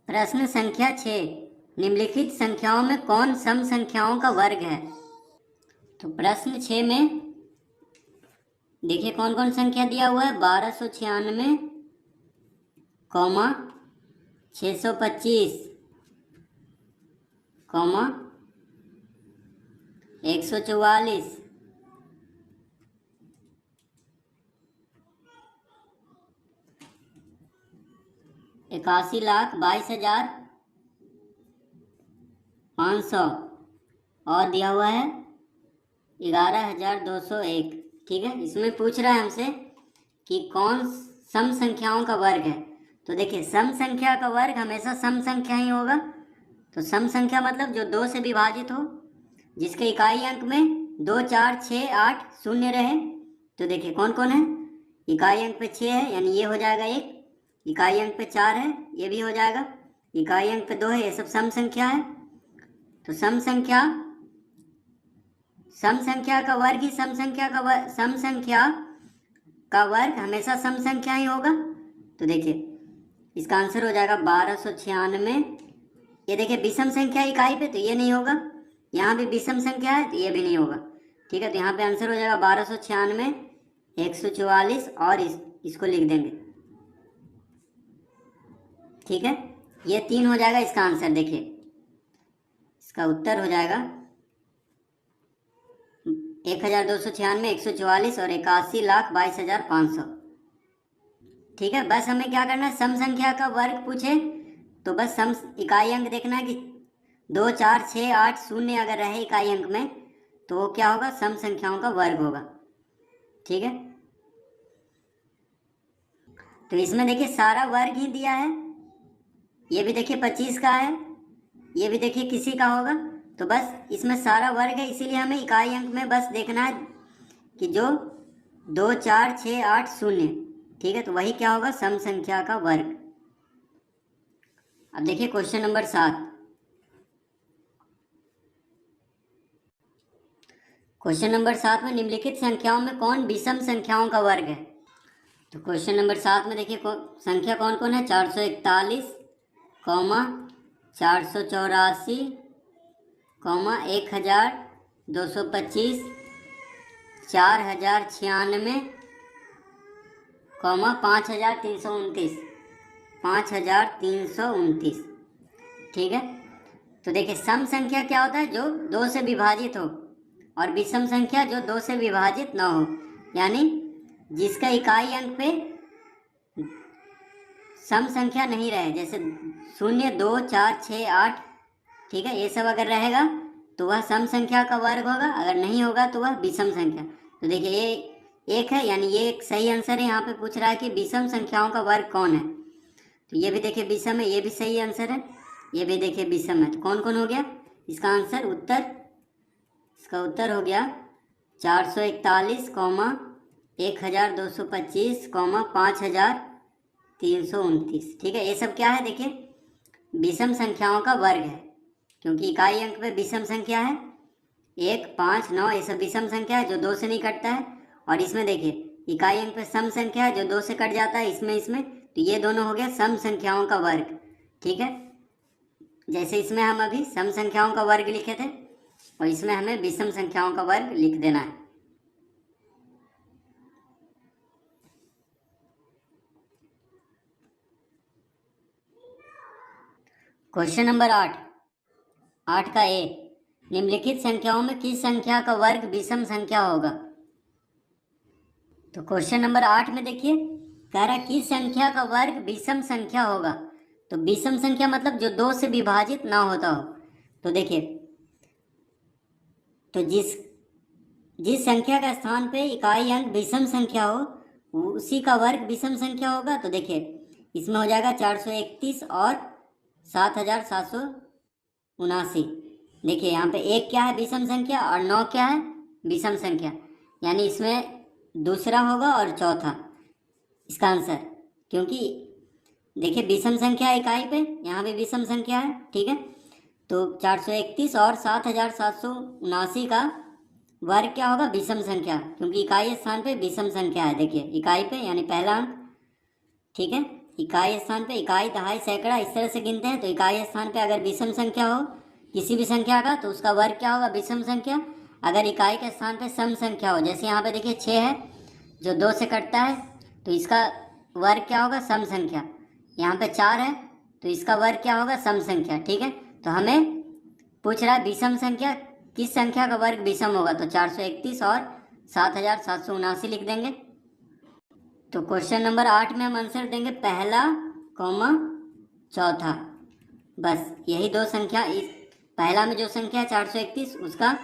प्रश्न संख्या 6, निम्नलिखित संख्याओं में कौन सम संख्याओं का वर्ग है। तो प्रश्न 6 में देखिए कौन कौन संख्या दिया हुआ है। 1296, 625, 144, 81,22,500 और दिया हुआ है 11,201। ठीक है, इसमें पूछ रहा है हमसे कि कौन सम संख्याओं का वर्ग है। तो देखिए सम संख्या का वर्ग हमेशा सम संख्या ही होगा। तो सम संख्या मतलब जो 2 से विभाजित हो, जिसके इकाई अंक में 2, 4, 6, 8 शून्य रहे। तो देखिए कौन कौन है। इकाई अंक पे 6 है यानी ये हो जाएगा 1, इकाई अंक पे 4 है ये भी हो जाएगा, इकाई अंक पे 2 है, ये सब सम संख्या है। तो सम संख्या का वर्ग ही सम संख्या का वर्ग हमेशा सम संख्या ही होगा। तो देखिए इसका आंसर हो जाएगा 1296। ये देखिए विषम संख्या इकाई पे, तो ये नहीं होगा। यहाँ भी विषम संख्या है तो ये भी नहीं होगा। ठीक है, तो यहाँ पे आंसर हो जाएगा 1296, 144 और इसको लिख देंगे। ठीक है, ये 3 हो जाएगा इसका आंसर। देखिए इसका उत्तर हो जाएगा 1296, 144 और 81,22,500। ठीक है, बस हमें क्या करना है, सम संख्या का वर्ग पूछे तो बस सम इकाई अंक देखना है कि 2, 4, 6, 8 शून्य अगर रहे इकाई अंक में तो वो क्या होगा, सम संख्याओं का वर्ग होगा। ठीक है, तो इसमें देखिए सारा वर्ग ही दिया है। ये भी देखिए 25 का है, ये भी देखिए किसी का होगा। तो बस इसमें सारा वर्ग है, इसीलिए हमें इकाई अंक में बस देखना है कि जो 2, 4, 6, 8 शून्य। ठीक है, तो वही क्या होगा, सम संख्या का वर्ग। अब देखिए क्वेश्चन नंबर 7। क्वेश्चन नंबर 7 में निम्नलिखित संख्याओं में कौन विषम संख्याओं का वर्ग है। तो क्वेश्चन नंबर 7 में देखिए संख्या कौन कौन है, 441, 484, 1225, 4096, 5329, 5329। ठीक है, तो देखिए सम संख्या क्या होता है, जो 2 से विभाजित हो, और विषम संख्या जो 2 से विभाजित न हो, यानी जिसका इकाई अंक पे सम संख्या नहीं रहे, जैसे 0, 2, 4, 6, 8। ठीक है, ये सब अगर रहेगा तो वह सम संख्या का वर्ग होगा, अगर नहीं होगा तो वह विषम संख्या। तो देखिए ये 1 है यानी ये एक सही आंसर है। यहाँ पे पूछ रहा है कि विषम संख्याओं का वर्ग कौन है। तो ये भी देखिए विषम है, ये भी सही आंसर है, ये भी देखिए विषम है। तो कौन कौन हो गया इसका आंसर, इसका उत्तर हो गया 441, 1225, 5329। ठीक है, ये सब क्या है, देखिए विषम संख्याओं का वर्ग है, क्योंकि इकाई अंक पे विषम संख्या है 1, 5, 9, ये सब विषम संख्या है जो 2 से नहीं कटता है। और इसमें देखिए इकाई अंक पे सम संख्या है जो 2 से कट जाता है, इसमें तो ये दोनों हो गया सम संख्याओं का वर्ग। ठीक है, जैसे इसमें हम अभी सम संख्याओं का वर्ग लिखे थे और इसमें हमें विषम संख्याओं का वर्ग लिख देना है। क्वेश्चन नंबर 8 का ए, निम्नलिखित संख्याओं में किस संख्या का वर्ग विषम संख्या होगा। तो क्वेश्चन नंबर 8 में देखिए कह रहा है किस संख्या का वर्ग विषम संख्या होगा। तो विषम संख्या मतलब जो 2 से विभाजित ना होता हो। तो देखिए तो जिस संख्या का स्थान पे इकाई अंक विषम संख्या हो उसी का वर्ग विषम संख्या होगा। तो देखिए इसमें हो जाएगा 431 और 7779। देखिए यहाँ पे 1 क्या है विषम संख्या और 9 क्या है विषम संख्या, यानी इसमें दूसरा होगा और चौथा इसका आंसर, क्योंकि देखिए विषम संख्या इकाई पे, यहाँ भी विषम संख्या है। ठीक है, तो 431 और 7779 का वर्ग क्या होगा, विषम संख्या, क्योंकि इकाई स्थान पे विषम संख्या है। देखिए इकाई पे यानी पहला अंक। ठीक है, इकाई स्थान पे इकाई, दहाई, सैकड़ा इस तरह से गिनते हैं। तो इकाई स्थान पे अगर विषम संख्या हो किसी भी संख्या का तो उसका वर्ग क्या होगा, विषम संख्या। अगर इकाई के स्थान पे सम संख्या हो, जैसे यहाँ पे देखिए 6 है जो 2 से कटता है, तो इसका वर्ग क्या होगा, सम संख्या। यहाँ पे 4 है तो इसका वर्ग क्या होगा, सम संख्या। ठीक है, तो हमें पूछ रहा है विषम संख्या, किस संख्या का वर्ग विषम होगा, तो 431 और 7779 लिख देंगे। तो क्वेश्चन नंबर 8 में हम आंसर देंगे पहला कॉमा चौथा। बस यही दो संख्या, इस पहला में जो संख्या है 431 उसका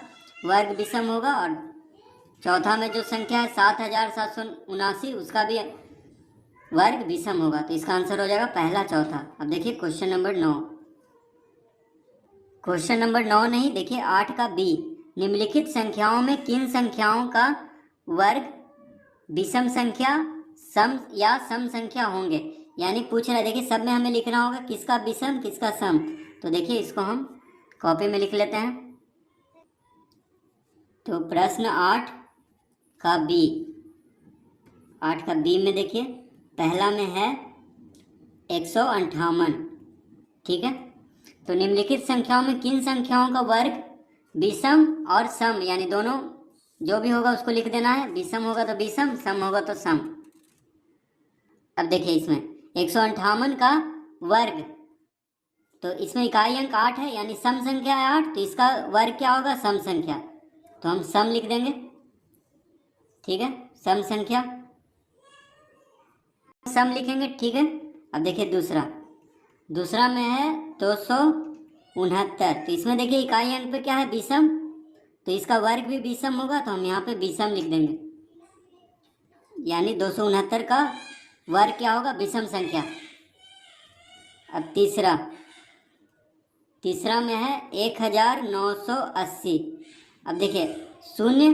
वर्ग विषम होगा, और चौथा में जो संख्या है 7779 उसका भी वर्ग विषम होगा। तो इसका आंसर हो जाएगा पहला चौथा। अब देखिए क्वेश्चन नंबर 9। क्वेश्चन नंबर 9 नहीं, देखिए 8 का बी, निम्नलिखित संख्याओं में किन संख्याओं का वर्ग विषम संख्या सम या सम संख्या होंगे। यानी पूछ रहा है, देखिए सब में हमें लिखना होगा किसका विषम किसका सम। तो देखिए इसको हम कॉपी में लिख लेते हैं। तो प्रश्न 8 का बी, 8 का बी में देखिए पहला में है 158। ठीक है, तो निम्नलिखित संख्याओं में किन संख्याओं का वर्ग विषम और सम, यानी दोनों जो भी होगा उसको लिख देना है। विषम होगा तो विषम, सम होगा तो सम। अब देखिए इसमें 158 का वर्ग, तो इसमें इकाई अंक 8 है यानी सम संख्या है 8, तो इसका वर्ग क्या होगा, सम संख्या। तो हम सम लिख देंगे। ठीक है, सम संख्या सम लिखेंगे। ठीक है, अब देखिए दूसरा में है 269। तो इसमें देखिए इकाई अंक पे क्या है, विषम, तो इसका वर्ग भी विषम होगा, तो हम यहाँ पे विषम लिख देंगे। यानी 269 का वर्ग क्या होगा, विषम संख्या। अब तीसरा में है 1980। अब देखिए शून्य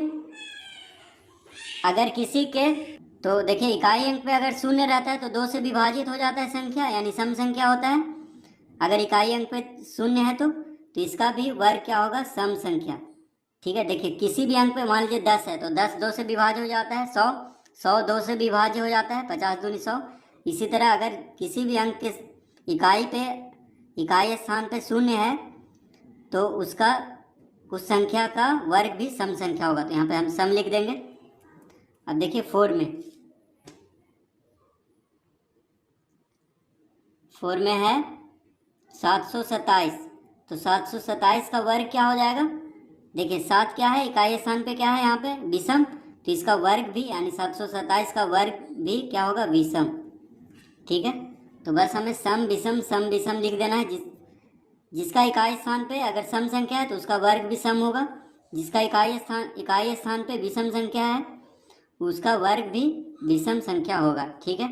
अगर किसी के, तो देखिए इकाई अंक पे अगर शून्य रहता है तो 2 से विभाजित हो जाता है संख्या, यानी सम संख्या होता है। अगर इकाई अंक पे शून्य है तो इसका भी वर्ग क्या होगा, सम संख्या। ठीक है, देखिए किसी भी अंक पे मान लीजिए 10 है तो 10 2 से विभाज्य हो जाता है, 100 2 से विभाज्य हो जाता है, 50 दूनी 100। इसी तरह अगर किसी भी अंक के इकाई स्थान पे शून्य है तो उसका उस संख्या का वर्ग भी सम संख्या होगा। तो यहाँ पे हम सम लिख देंगे। अब देखिए 4 में है 727। तो 727 का वर्ग क्या हो जाएगा, देखिए 7 क्या है, इकाई स्थान पे क्या है, यहाँ पे विषम, तो इसका वर्ग भी यानी 727 का वर्ग भी क्या होगा, विषम। ठीक है, तो बस हमें सम विषम लिख देना है। जिसका इकाई स्थान पे अगर सम संख्या है तो उसका वर्ग भी सम होगा, जिसका इकाई स्थान पे विषम संख्या है उसका वर्ग भी विषम संख्या होगा। ठीक है,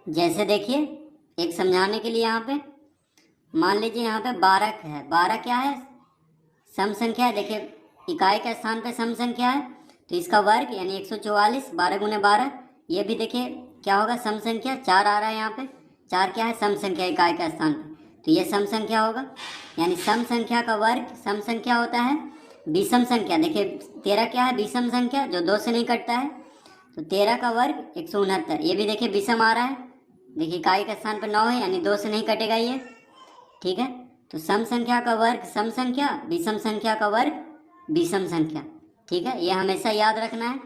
जैसे देखिए एक समझाने के लिए यहाँ पे मान लीजिए यहाँ पे 12 है, 12 क्या है, सम संख्या है। देखिए इकाई के स्थान पे सम संख्या है तो इसका वर्ग यानी 144, 12 गुने 12, ये भी देखिए क्या होगा, सम संख्या। 4 आ रहा है यहाँ पे, 4 क्या है, सम संख्या इकाई के स्थान पे, तो ये सम संख्या होगा। यानी सम संख्या का वर्ग सम संख्या होता है। विषम संख्या देखिए 13 क्या है, विषम संख्या जो 2 से नहीं कटता है, तो 13 का वर्ग 169, ये भी देखिए विषम आ रहा है। देखिए इकाई के स्थान पर 9 है यानी 2 से नहीं कटेगा ये। ठीक है, तो सम संख्या का वर्ग सम संख्या, विषम संख्या का वर्ग विषम संख्या। ठीक है, ये हमेशा याद रखना है।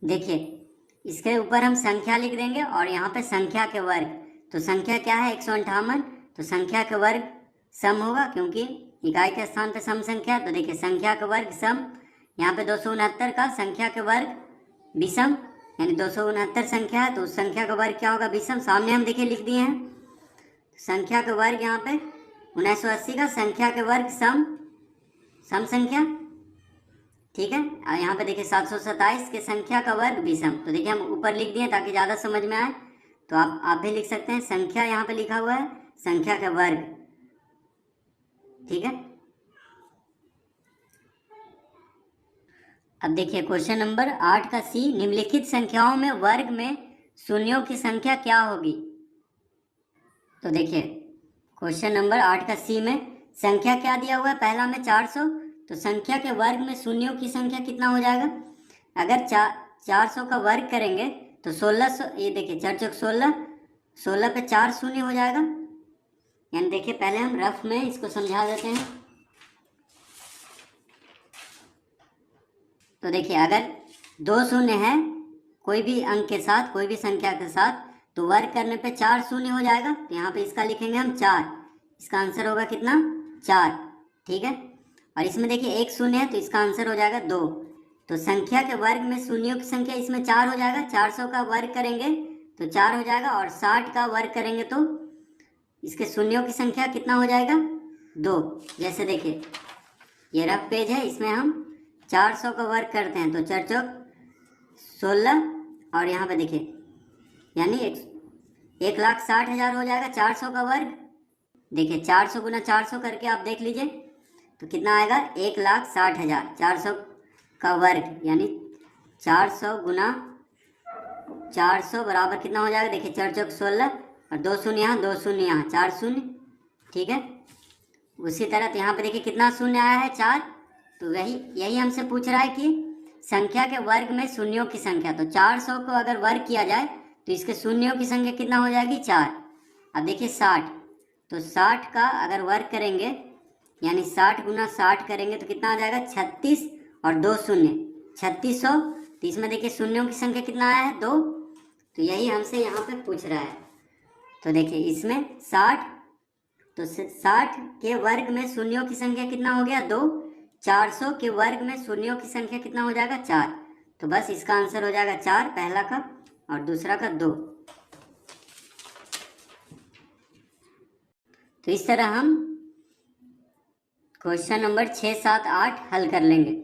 देखिए इसके ऊपर हम संख्या लिख देंगे और यहाँ पे संख्या के वर्ग, तो संख्या क्या है 158, तो संख्या के वर्ग सम होगा क्योंकि इकाई के स्थान पे सम संख्या। तो देखिए संख्या का वर्ग सम, यहाँ पे 269 का संख्या के वर्ग विषम, यानी 269 संख्या है तो उस संख्या का वर्ग क्या होगा, विषम। सामने हम देखिए लिख दिए हैं संख्या का वर्ग, यहाँ पे 1980 का संख्या के वर्ग सम संख्या। ठीक है, और यहाँ पे देखिए 727 के संख्या का वर्ग विषम। तो देखिए हम ऊपर लिख दिए ताकि ज़्यादा समझ में आए, तो आप भी लिख सकते हैं संख्या, यहाँ पे लिखा हुआ है संख्या का वर्ग। ठीक है, अब देखिए क्वेश्चन नंबर 8 का सी, निम्नलिखित संख्याओं में वर्ग में शून्यों की संख्या क्या होगी। तो देखिए क्वेश्चन नंबर 8 का सी में संख्या क्या दिया हुआ है, पहला में 400, तो संख्या के वर्ग में शून्यों की संख्या कितना हो जाएगा। अगर 400 का वर्ग करेंगे तो 16, ये देखिए 4 चौक 16, 16 पे 4 शून्य हो जाएगा। यानी देखिए पहले हम रफ में इसको समझा देते हैं। तो देखिए अगर 2 शून्य है कोई भी अंक के साथ, कोई भी संख्या के साथ, तो वर्ग करने पे 4 शून्य हो जाएगा। तो यहाँ पे इसका लिखेंगे हम 4, इसका आंसर होगा कितना 4, ठीक है। और इसमें देखिए 1 शून्य है तो इसका आंसर हो जाएगा 2। तो संख्या के वर्ग में शून्यों की संख्या इसमें 4 हो जाएगा। 400 का वर्ग करेंगे तो 4 हो जाएगा, और 60 का वर्ग करेंगे तो इसके शून्यों की संख्या कितना हो जाएगा 2। जैसे देखिए ये रफ पेज है, इसमें हम 400 का वर्ग करते हैं तो 4 चौक 16, और यहाँ पे देखिए यानी 1,60,000 हो जाएगा 400 का वर्ग। देखिए 400 गुना 400 करके आप देख लीजिए तो कितना आएगा 1,60,000। 400 का वर्ग यानी 400 गुना 400 बराबर कितना हो जाएगा, देखिए 4 चौक 16, और 2 शून्य यहाँ, 2 शून्य यहाँ, 4 शून्य, ठीक है। उसी तरह तो यहाँ पे देखिए कितना शून्य आया है 4। तो यही हमसे पूछ रहा है कि संख्या के वर्ग में शून्यों की संख्या। तो 400 को अगर वर्ग किया जाए तो इसके शून्यों की संख्या कितना हो जाएगी 4। अब देखिए 60, तो 60 का अगर वर्ग करेंगे यानी 60 गुना 60 करेंगे तो कितना आ जाएगा 36, और 2 शून्य 3600। तो इसमें देखिए शून्यों की संख्या कितना आया है 2। तो यही हमसे यहाँ पे पूछ रहा है। तो देखिए इसमें 60, तो 60 के वर्ग में शून्यों की संख्या कितना हो गया 2। 400 के वर्ग में शून्यों की संख्या कितना हो जाएगा 4। तो बस इसका आंसर हो जाएगा 4 पहला का, और दूसरा का 2। तो इस तरह हम क्वेश्चन नंबर 6, 7, 8 हल कर लेंगे।